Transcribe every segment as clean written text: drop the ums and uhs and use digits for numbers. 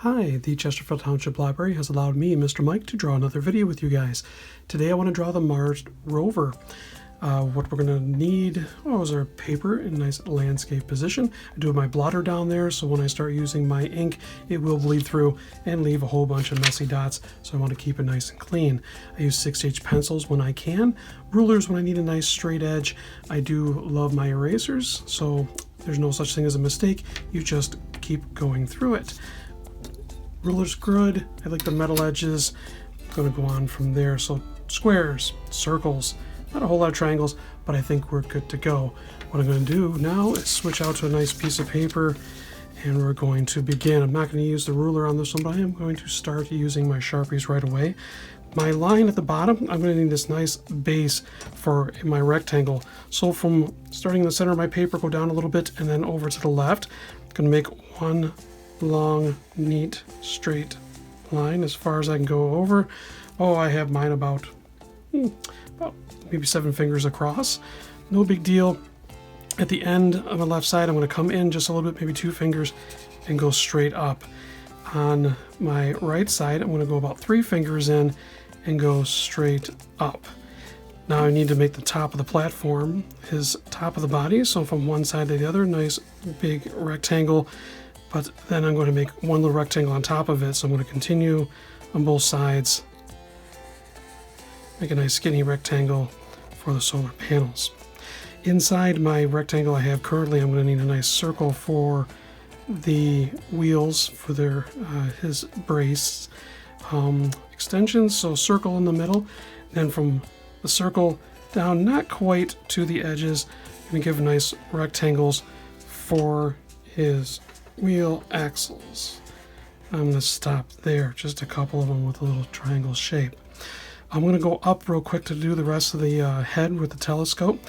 Hi, the Chesterfield Township Library has allowed me, Mr. Mike, to draw another video with you guys. Today I want to draw the Mars rover. What we're going to need is our paper in a nice landscape position. I do have my blotter down there, so when I start using my ink, it will bleed through and leave a whole bunch of messy dots, so I want to keep it nice and clean. I use 6H pencils when I can, rulers when I need a nice straight edge. I do love my erasers, so there's no such thing as a mistake. You just keep going through it. Ruler's good. I like the metal edges. I'm going to go on from there. So squares, circles, not a whole lot of triangles, but I think we're good to go. What I'm going to do now is switch out to a nice piece of paper, and we're going to begin. I'm not going to use the ruler on this one, but I am going to start using my Sharpies right away. My line at the bottom, I'm going to need this nice base for my rectangle. So from starting in the center of my paper, go down a little bit, and then over to the left. I'm going to make one long, neat, straight line as far as I can go over. I have mine about maybe 7 fingers across. No big deal. At the end of the left side, I'm going to come in just a little bit, maybe 2 fingers, and go straight up. On my right side, I'm going to go about 3 fingers in and go straight up. Now I need to make the top of the platform his top of the body, so from one side to the other, nice big rectangle. But then I'm going to make one little rectangle on top of it, so I'm going to continue on both sides. Make a nice skinny rectangle for the solar panels. Inside my rectangle I have currently, I'm going to need a nice circle for the wheels for his brace extensions. So circle in the middle, then from the circle down, not quite to the edges, I'm going to give nice rectangles for his wheel axles. I'm going to stop there, just a couple of them with a little triangle shape. I'm going to go up real quick to do the rest of the head with the telescope.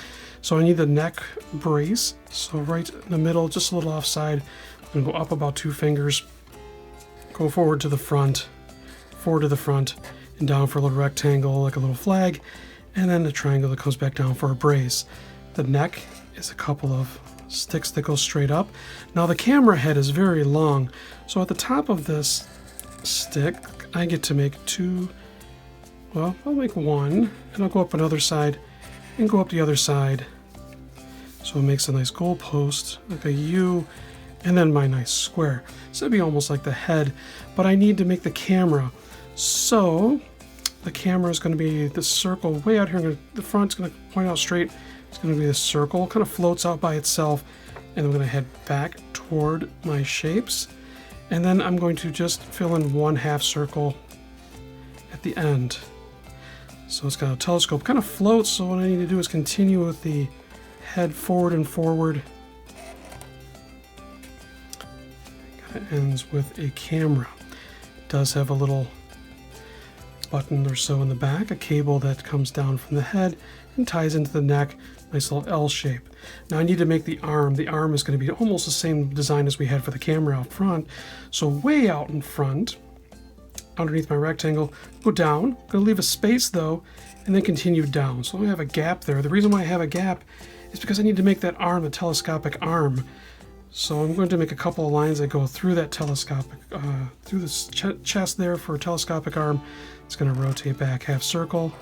So I need the neck brace. So right in the middle, just a little offside, I'm going to go up about 2 fingers, go forward to the front, and down for a little rectangle like a little flag, and then the triangle that comes back down for a brace. The neck is a couple of sticks that go straight up. Now the camera head is very long, so at the top of this stick I get to make 2. I'll make 1, and I'll go up another side and go up the other side, so it makes a nice goal post like a U, and then my nice square. So it'd be almost like the head, but I need to make the camera. So the camera is going to be the circle way out here. The front's going to point out straight. It's going to be this circle, kind of floats out by itself, and I'm going to head back toward my shapes, and then I'm going to just fill in 1/2 circle at the end. So it's got a telescope, kind of floats, so what I need to do is continue with the head forward and forward. Kind of ends with a camera. It does have a little button or so in the back, a cable that comes down from the head and ties into the neck, nice little L shape. Now I need to make the arm. The arm is going to be almost the same design as we had for the camera out front. So way out in front, underneath my rectangle, go down. I'm going to leave a space though, and then continue down. So I have a gap there. The reason why I have a gap is because I need to make that arm, the telescopic arm. So I'm going to make a couple of lines that go through that telescopic, through this chest there for a telescopic arm. It's going to rotate back, half circle,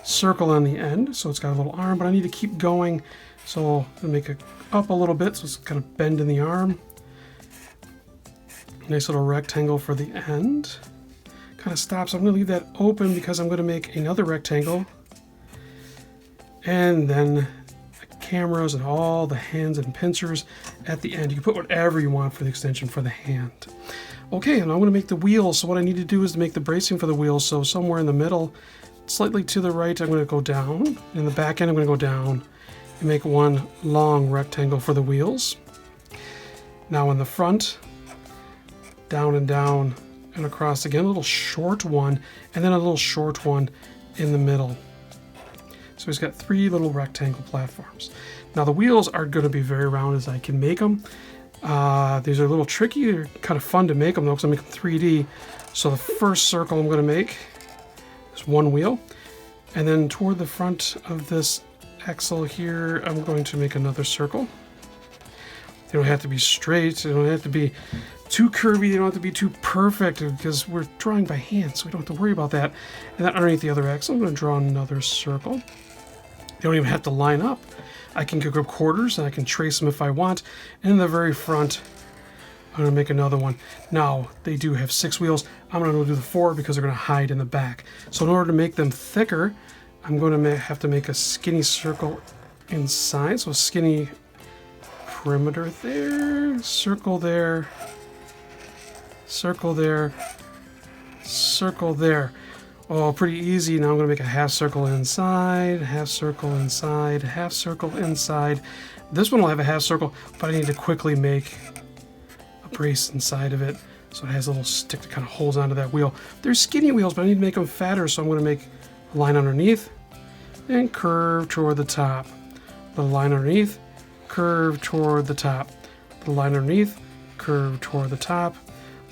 circle on the end, so it's got a little arm, but I need to keep going, so I'm going to make it up a little bit, so it's kind of bend in the arm. Nice little rectangle for the end. Kind of stops. I'm going to leave that open because I'm going to make another rectangle, and then the cameras and all the hands and pincers at the end. You can put whatever you want for the extension for the hand. Okay, and I'm going to make the wheels. So what I need to do is to make the bracing for the wheels. So somewhere in the middle, slightly to the right, I'm going to go down. In the back end, I'm going to go down and make one long rectangle for the wheels. Now in the front, down and across again, a little short one, and then a little short one in the middle. So he's got 3 little rectangle platforms. Now the wheels are going to be very round as I can make them. These are a little tricky. They're kind of fun to make them though, because I make them 3D. So the first circle I'm going to make is 1 wheel, and then toward the front of this axle here, I'm going to make another circle. They don't have to be straight. They don't have to be too curvy. They don't have to be too perfect because we're drawing by hand, so we don't have to worry about that. And then underneath the other X, I'm going to draw another circle. They don't even have to line up. I can go quarters and I can trace them if I want. And in the very front, I'm going to make another one. Now, they do have 6 wheels. I'm going to do the 4 because they're going to hide in the back. So in order to make them thicker, I'm going to have to make a skinny circle inside. So a skinny perimeter there, circle there, circle there, circle there. Oh, pretty easy. Now I'm going to make a half circle inside, half circle inside, half circle inside. This one will have a half circle, but I need to quickly make a brace inside of it so it has a little stick that kind of holds onto that wheel. They're skinny wheels, but I need to make them fatter, so I'm going to make a line underneath and curve toward the top. The line underneath, curve toward the top. The line underneath, curve toward the top.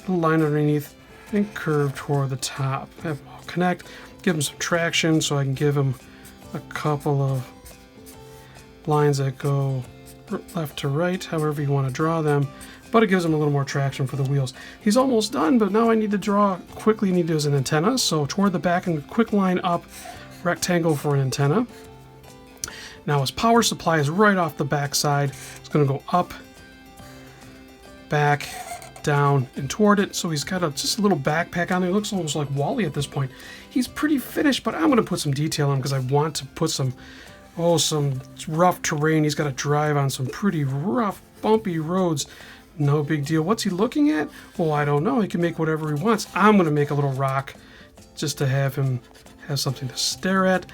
The line underneath, and curve toward the top. Have them all connect. Give them some traction so I can give them a couple of lines that go left to right, however you want to draw them. But it gives them a little more traction for the wheels. He's almost done, but now I need to draw quickly. I need to do as an antenna. So toward the back and quick line up, rectangle for an antenna. Now his power supply is right off the back side. It's going to go up, back, down, and toward it. So he's got just a little backpack on there. It looks almost like Wally at this point. He's pretty finished, but I'm going to put some detail on him because I want to put some rough terrain. He's got to drive on some pretty rough, bumpy roads. No big deal. What's he looking at? Well, I don't know. He can make whatever he wants. I'm going to make a little rock just to have him have something to stare at.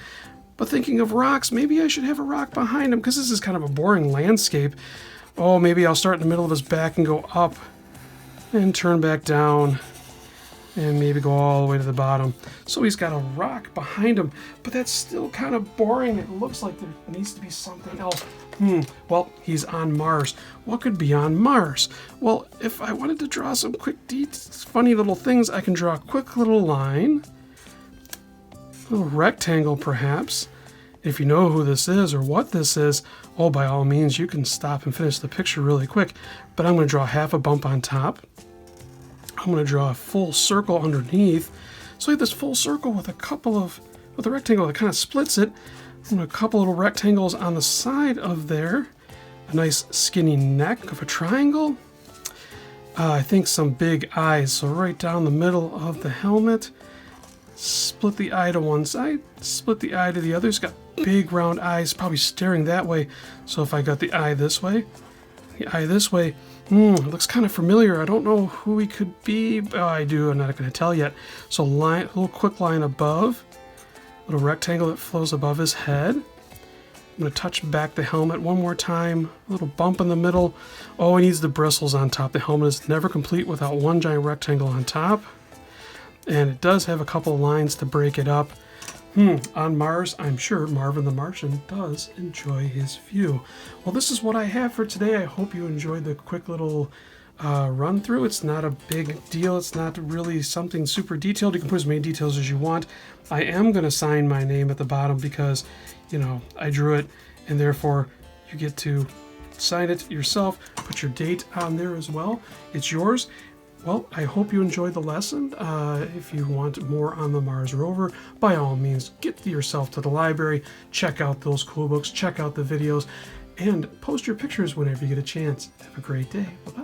But thinking of rocks, maybe I should have a rock behind him because this is kind of a boring landscape. Oh, maybe I'll start in the middle of his back and go up and turn back down and maybe go all the way to the bottom. So he's got a rock behind him, but that's still kind of boring. It looks like there needs to be something else. Well, he's on Mars. What could be on Mars? Well, if I wanted to draw some quick, funny little things, I can draw a quick little line. A little rectangle, perhaps. If you know who this is or what this is, oh, by all means, you can stop and finish the picture really quick. But I'm going to draw half a bump on top. I'm going to draw a full circle underneath. So I have this full circle with a rectangle that kind of splits it. And a couple little rectangles on the side of there. A nice skinny neck of a triangle. I think some big eyes. So right down the middle of the helmet. Split the eye to one side, split the eye to the other. It's got big round eyes, probably staring that way. So if I got the eye this way, the eye this way, it looks kind of familiar. I don't know who he could be. Oh, I do. I'm not going to tell yet. So a little quick line above, little rectangle that flows above his head. I'm going to touch back the helmet one more time. A little bump in the middle. Oh, he needs the bristles on top. The helmet is never complete without one giant rectangle on top. And it does have a couple of lines to break it up. On Mars, I'm sure Marvin the Martian does enjoy his view. Well, this is what I have for today. I hope you enjoyed the quick little run through. It's not a big deal. It's not really something super detailed. You can put as many details as you want. I am going to sign my name at the bottom because, I drew it, and therefore you get to sign it yourself. Put your date on there as well. It's yours. Well, I hope you enjoyed the lesson. If you want more on the Mars rover, by all means, get yourself to the library, check out those cool books, check out the videos, and post your pictures whenever you get a chance. Have a great day. Bye-bye.